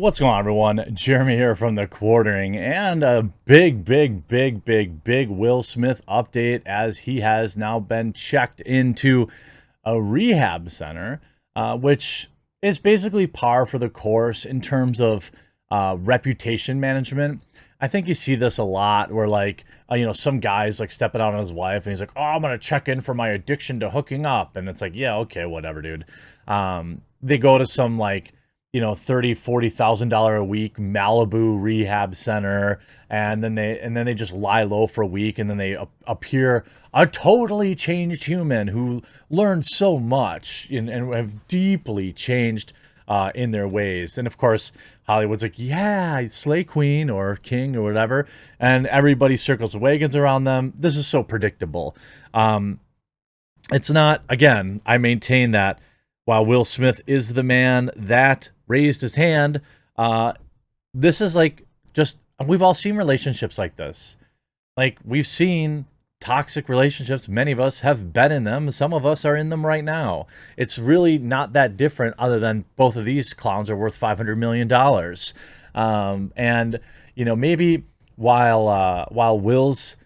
What's going on, everyone? Jeremy here from the Quartering, and a big Will Smith update as he has now been checked into a rehab center, which is basically par for the course in terms of reputation management. I think you see this a lot where, like, some guy's like stepping out on his wife and he's like, oh, I'm going to check in for my addiction to hooking up. And it's like, yeah, okay, whatever, dude. They go to some like, $30,000-$40,000 a week Malibu rehab center, and then they just lie low for a week, and then they appear a totally changed human who learned so much and have deeply changed in their ways. And of course, Hollywood's like, yeah, slay queen or king or whatever, and everybody circles the wagons around them. This is so predictable. It's not, again, I maintain that while Will Smith is the man that raised his hand, this is like, just, we've all seen relationships like this. Like, we've seen toxic relationships. Many of us have been in them. Some of us are in them right now. It's really not that different, other than both of these clowns are worth $500 million. And, maybe while Will's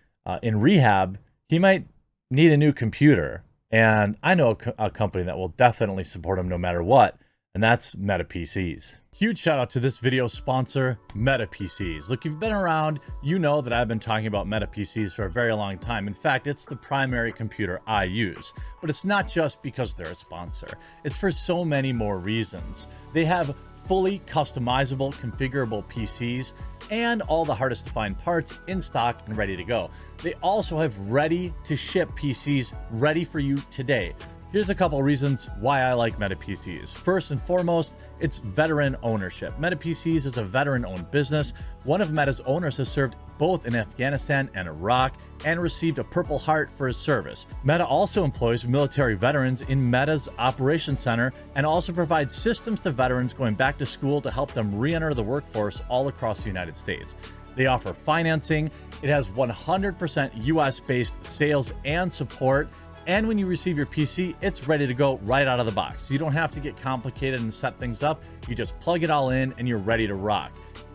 in rehab, he might need a new computer. And I know a company that will definitely support him no matter what, and that's Meta PCs. Huge shout out to this video sponsor, Meta PCs. Look, you've been around, you know that I've been talking about Meta PCs for a very long time. In fact, it's the primary computer I use. But it's not just because they're a sponsor. It's for so many more reasons. They have fully customizable, configurable PCs and all the hardest to find parts in stock and ready to go. They also have ready to ship PCs ready for you today. Here's a couple reasons why I like Meta PCs. First and foremost, it's veteran ownership. Meta PCs is a veteran-owned business. One of Meta's owners has served both in Afghanistan and Iraq and received a Purple Heart for his service. Meta also employs military veterans in Meta's operations center and also provides systems to veterans going back to school to help them re-enter the workforce all across the United States. They offer financing. It has 100% US-based sales and support. And when you receive your PC, it's ready to go right out of the box. You don't have to get complicated and set things up. You just plug it all in and you're ready to rock.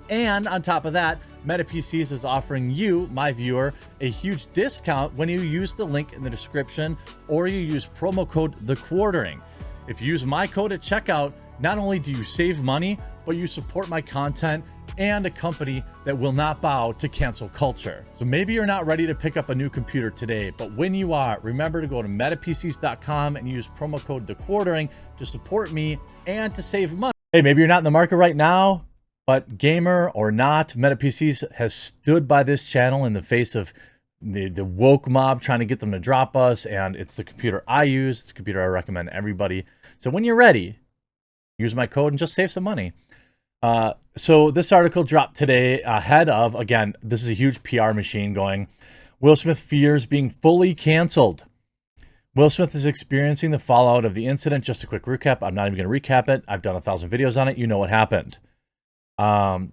And on top of that, Meta PCs is offering you, my viewer, a huge discount when you use the link in the description or you use promo code TheQuartering. If you use my code at checkout, not only do you save money, but you support my content and a company that will not bow to cancel culture. So maybe you're not ready to pick up a new computer today, but when you are, remember to go to metapcs.com and use promo code TheQuartering to support me and to save money. Hey, maybe you're not in the market right now, but gamer or not, Meta PCs has stood by this channel in the face of the woke mob trying to get them to drop us, and it's the computer I use. It's the computer I recommend everybody. So when you're ready, use my code and just save some money. So this article dropped today ahead of, again, this is a huge PR machine going, Will Smith fears being fully canceled. Will Smith is experiencing the fallout of the incident. Just a quick recap. I'm not even going to recap it. I've done 1,000 videos on it. You know what happened.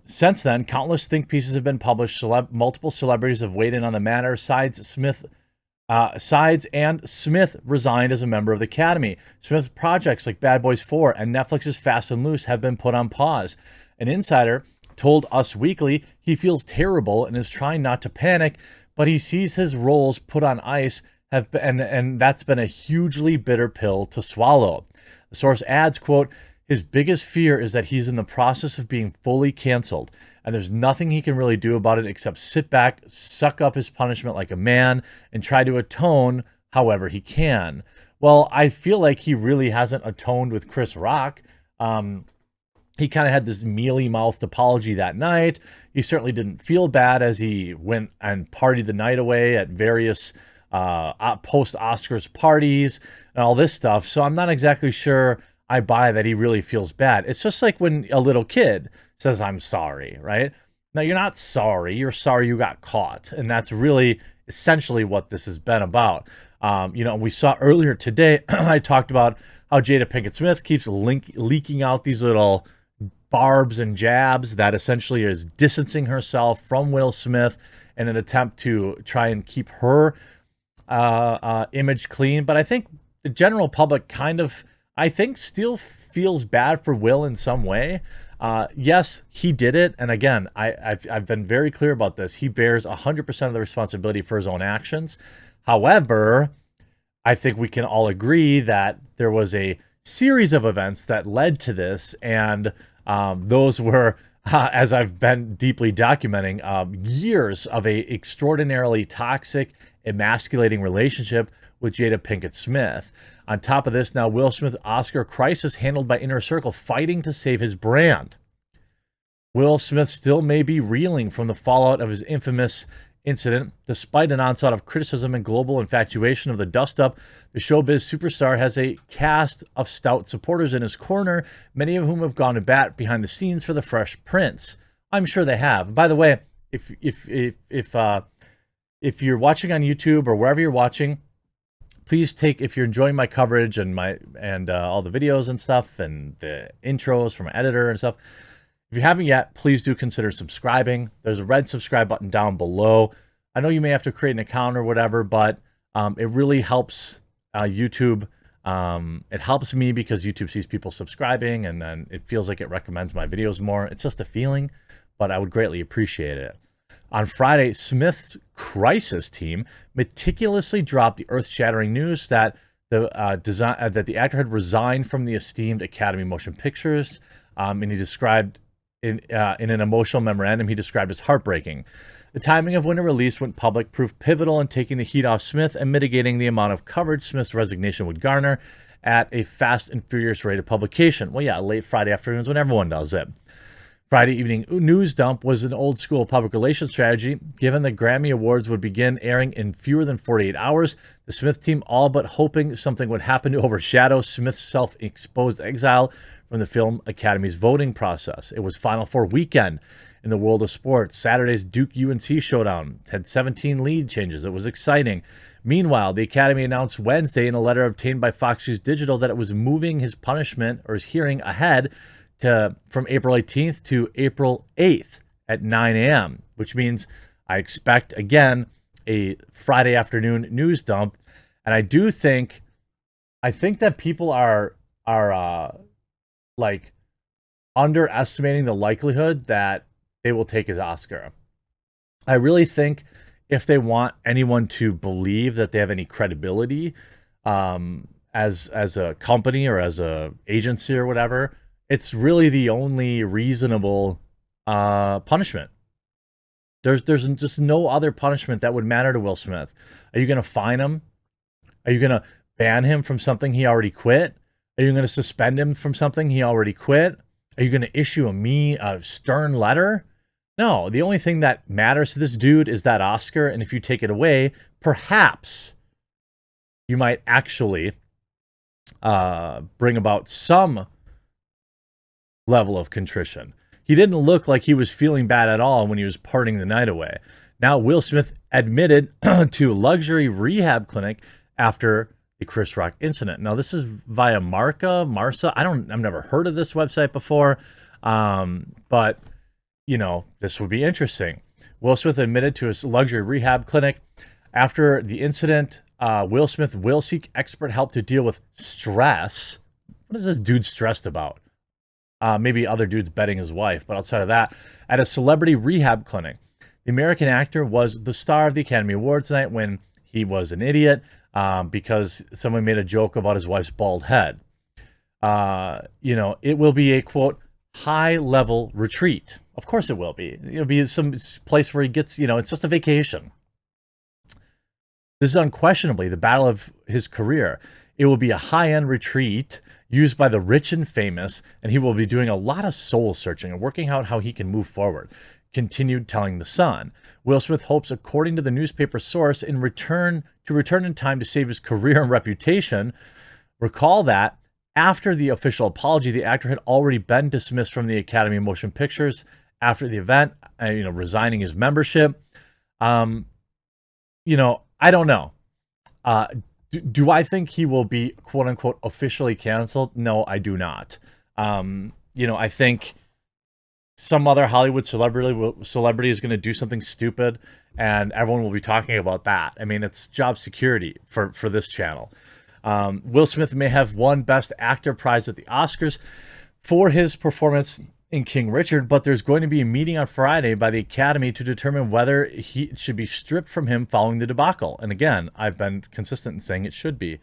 Since then, countless think pieces have been published. Multiple celebrities have weighed in on the matter. Sides and Smith resigned as a member of the Academy. Smith's projects like Bad Boys 4 and Netflix's Fast and Loose have been put on pause. An insider told Us Weekly he feels terrible and is trying not to panic, but he sees his roles put on ice and that's been a hugely bitter pill to swallow. The source adds, quote, his biggest fear is that he's in the process of being fully canceled, and there's nothing he can really do about it except sit back, suck up his punishment like a man, and try to atone however he can. Well, I feel like he really hasn't atoned with Chris Rock. He kind of had this mealy-mouthed apology that night. He certainly didn't feel bad as he went and partied the night away at various post-Oscars parties and all this stuff. So I'm not exactly sure I buy that he really feels bad. It's just like when a little kid says, I'm sorry, right? Now, you're not sorry. You're sorry you got caught. And that's really essentially what this has been about. We saw earlier today, I talked about how Jada Pinkett Smith keeps leaking out these little barbs and jabs that essentially is distancing herself from Will Smith in an attempt to try and keep her image clean. But I think the general public kind of, I think, still feels bad for Will in some way. Yes, he did it. And again, I've been very clear about this. He bears 100% of the responsibility for his own actions. However, I think we can all agree that there was a series of events that led to this, and those were, as I've been deeply documenting, years of a extraordinarily toxic, emasculating relationship with Jada Pinkett Smith. On top of this, now Will Smith Oscar crisis handled by Inner Circle, fighting to save his brand. Will Smith still may be reeling from the fallout of his infamous incident. Despite an onslaught of criticism and global infatuation of the dust-up, the showbiz superstar has a cast of stout supporters in his corner, many of whom have gone to bat behind the scenes for the Fresh Prince. I'm sure they have. By the way, if you're watching on YouTube or wherever you're watching, please if you're enjoying my coverage and all the videos and stuff and the intros from my editor and stuff, if you haven't yet, please do consider subscribing. There's a red subscribe button down below. I know you may have to create an account or whatever, but it really helps YouTube. It helps me because YouTube sees people subscribing, and then it feels like it recommends my videos more. It's just a feeling, but I would greatly appreciate it. On Friday, Smith's crisis team meticulously dropped the earth-shattering news that that the actor had resigned from the esteemed Academy Motion Pictures, and he described in an emotional memorandum he described as heartbreaking. The timing of when it released went public proved pivotal in taking the heat off Smith and mitigating the amount of coverage Smith's resignation would garner at a fast and furious rate of publication. Well, yeah, late Friday afternoons when everyone does it. Friday evening news dump was an old school public relations strategy. Given the Grammy Awards would begin airing in fewer than 48 hours, the Smith team all but hoping something would happen to overshadow Smith's self-exposed exile from the Film Academy's voting process. It was Final Four weekend in the world of sports. Saturday's Duke-UNC showdown had 17 lead changes. It was exciting. Meanwhile, the Academy announced Wednesday in a letter obtained by Fox News Digital that it was moving his punishment or his hearing ahead from April 18th to April 8th at 9 a.m., which means I expect, again, a Friday afternoon news dump. And I think that people are like underestimating the likelihood that they will take his Oscar. I really think if they want anyone to believe that they have any credibility as a company or as a agency or whatever, it's really the only reasonable punishment. There's just no other punishment that would matter to Will Smith. Are you going to fine him? Are you going to ban him from something he already quit? Are you going to suspend him from something he already quit? Are you going to issue a stern letter? No, the only thing that matters to this dude is that Oscar, and if you take it away, perhaps you might actually bring about some level of contrition. He didn't look like he was feeling bad at all when he was partying the night away. Now, Will Smith admitted to luxury rehab clinic after the Chris Rock incident. Now, this is via Marsa. I've never heard of this website before, but you know, this would be interesting. Will Smith admitted to his luxury rehab clinic after the incident. Will Smith will seek expert help to deal with stress. What is this dude stressed about? Maybe other dudes betting his wife, but outside of that, at a celebrity rehab clinic. The American actor was the star of the Academy Awards night when he was an idiot because someone made a joke about his wife's bald head. You know, it will be a, quote, high-level retreat. Of course it will be. It'll be some place where he gets, you know, it's just a vacation. This is unquestionably the battle of his career. It will be a high-end retreat used by the rich and famous, and he will be doing a lot of soul searching and working out how he can move forward, continued telling The Sun. Will Smith hopes, according to the newspaper source, to return in time to save his career and reputation. Recall that after the official apology, the actor had already been dismissed from the Academy of Motion Pictures after the event, resigning his membership. You know, I don't know. Do I think he will be, quote unquote, officially canceled? No, I do not. You know, I think some other Hollywood celebrity is going to do something stupid and everyone will be talking about that. I mean, it's job security for this channel. Will Smith may have won Best Actor prize at the Oscars for his performance in King Richard, but there's going to be a meeting on Friday by the Academy to determine whether he should be stripped from him following the debacle. And again, I've been consistent in saying it should be.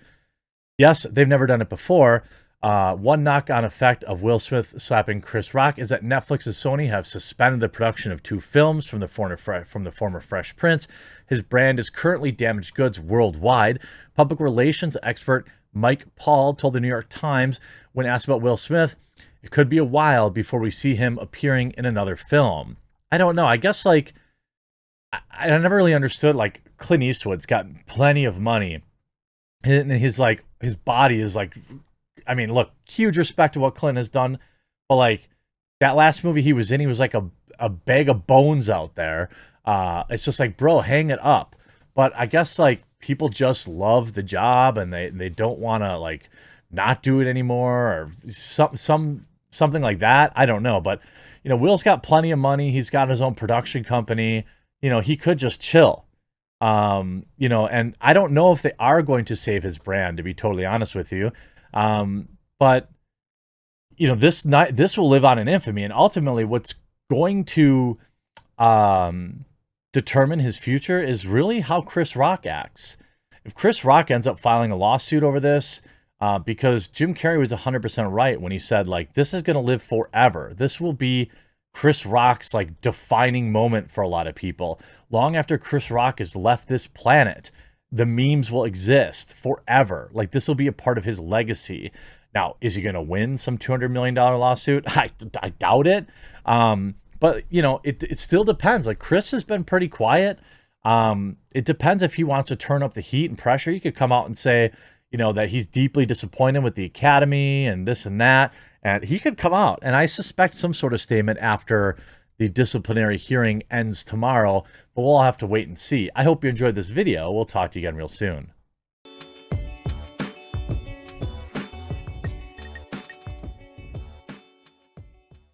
Yes, they've never done it before. One knock-on effect of Will Smith slapping Chris Rock is that Netflix and Sony have suspended the production of 2 films from the former Fresh Prince. His brand is currently damaged goods worldwide. Public relations expert Mike Paul told the New York Times when asked about Will Smith, it could be a while before we see him appearing in another film. I don't know. I guess, like, I never really understood, like, Clint Eastwood's got plenty of money. And his body is, like, I mean, look, huge respect to what Clint has done. But, like, that last movie he was in, he was like a bag of bones out there. It's just like, bro, hang it up. But I guess, like, people just love the job and they don't want to, like, not do it anymore or something like that. I don't know. But, you know, Will's got plenty of money. He's got his own production company. You know, he could just chill. You know, and I don't know if they are going to save his brand, to be totally honest with you. But, you know, this will live on in infamy. And ultimately what's going to determine his future is really how Chris Rock acts. If Chris Rock ends up filing a lawsuit over this, because Jim Carrey was 100% right when he said, like, this is going to live forever. This will be Chris Rock's, like, defining moment for a lot of people. Long after Chris Rock has left this planet, the memes will exist forever. Like, this will be a part of his legacy. Now, is he going to win some $200 million lawsuit? I doubt it. But, you know, it still depends. Like, Chris has been pretty quiet. It depends if he wants to turn up the heat and pressure. He could come out and say, you know, that he's deeply disappointed with the Academy and this and that. And he could come out. And I suspect some sort of statement after the disciplinary hearing ends tomorrow. But we'll all have to wait and see. I hope you enjoyed this video. We'll talk to you again real soon.